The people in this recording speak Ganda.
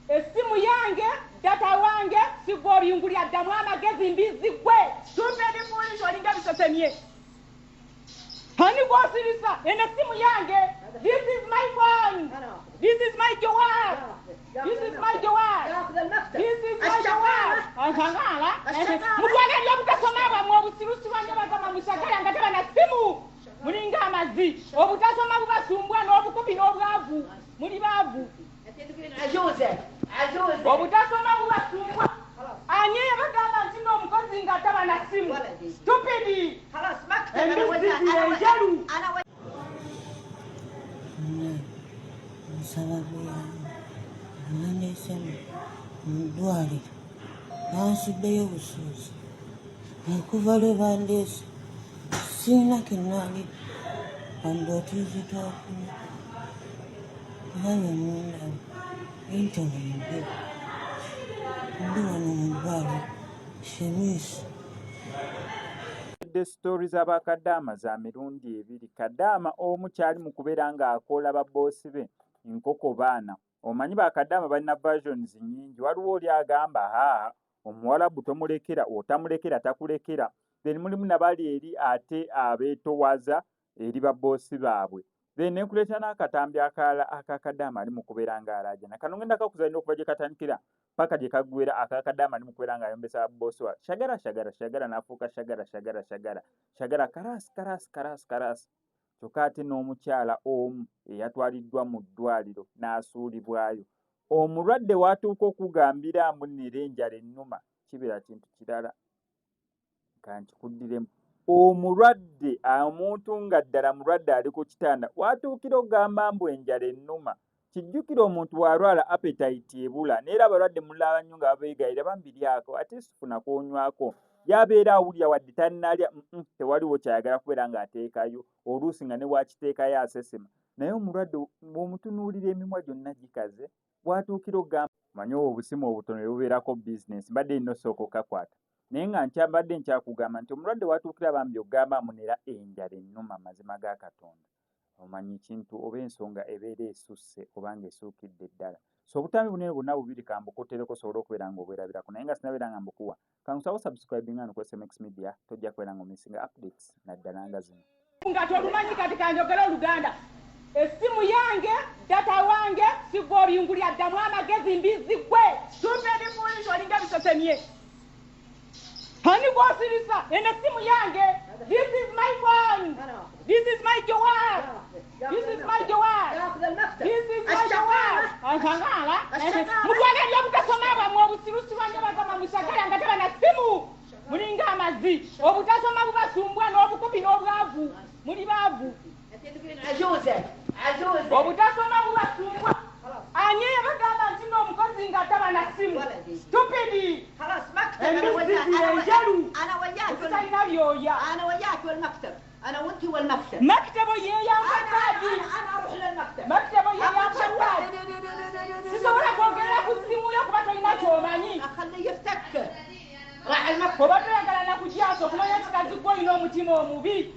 Esimu yange data wange sigori yunguli adamu amagezi mbizi gwe stupid foolish olinga bisotemye hani gwosirisa ene simu yange. This is my phone. This is my jawab. This is my jawab. This is my jawab. Angala mutwale lyo butasoma bwa mwobusirusi banje bagama mushagala ngataba na simu mulinga amazi obutasoma bubasumbwa n'obukubi n'obwavu muli bavu ajuze obutasoma bubasumbwa anye bagamba nti n'omukozi ngataba na simu stupid enjalu sababu ya anandesema mdwali nansuddeyo obusuuzi okuva lwe bandeese sirina kenali bandootuuzi twafuna naye mundaba intonedde ndi wano mu ddwali shemisi. Stories z'aba Kadaama za mirundi ebiri. Kadaama omu kyali mu kubeera ng'akola babboosi be nkoko baana. Omanyi ba Kadaama balina versions nnyingi. Waliwo oli agamba omuwalabu tomulekera, otamulekera takulekera. Then mulimu nabali eri ate abeetowaza eri babboosi baabwe. Then nekuleeta n'akatambi akalala aka Kadaama ali mu kubeera ng'alaajana. Kano ngenda kakuzanira okuva gye katandikira paka gye kaggwera aka Kadaama ali mu kubeera ng'ayombesa bosi wa shagara n'afuuka shagara karas. Kyokka ate n'omukyala omu eyatwaliddwa mu ddwaliro n'asuulibwayo. Omulwadde watuuka okugambira amunira enjala ennuma kibeera kintu kirala kankikuddiremu. Omulwadde omuntu nga ddala mulwadde ali ku kitanda watuukira okugamba mbu enjala ennuma. Kijjukira omuntu bw'alwala appetite ebula neera abalwadde mulaba nnyo nga babeegayira bambiryako ate sifuna kwonywako yabeera awulira wadde tannalya tewaliwo kyayagala kubeera ng'ateekayo oluusi nga ne bwakiteekayo asesema naye omulwadde bw'omutunuulira emimwa gyonna gikaze bw'atuukira okugamba manyi obusimu obutono ne bubeerako bizinesi mbadde nno sooka okakwata naye nga nkyambadde nkyakugamba nti omulwadde watuukira bambi okugamba amunera enjala ennuma mazima ga Katonda omanyi kintu oba ensonga ebeera esusse obanga esuukidde ddala. So obutambi bunene bwonna bubiri kambukutereko osobola okubeera ng'obwerabirako naye nga sinabeera nga mbukuwa kangusawo subscribing ano ku SMX Media tojja kubeera ng'omisinga updates naddala nga zino. Nga tolumanyi kati kanjogera Oluganda. Esimu yange data wange sigori yunguli adamu amagezi mbizi gwe stupid foolish olinga bisotemye hani gwosirisa ene simu yange. This is my phone. This is my jawab. This is my jawab. This is my jawab. Angala mutwale lyo butasoma bwa mwobusirusi banje bagama mushagala ngataba na simu mulinga amazi obutasoma bubasumbwa n'obukubi n'obwavu muli bavu ajuze obutasoma bubasumbwa anye bagamba nti n'omukozi ng'ataba na simu stupid enjalu utalina byoya أنا وأنت والمكتب. مكتبه يا فتادي. أنا أروح للمكتب. مكتبه يا فتادي. سيسوي لك وقلنا كسيمو لك بطلنا توماني. أخليه يفتك. راح المكتب. وبطلنا قلنا كجياسو كما يتكذب وينو متيمو مبي.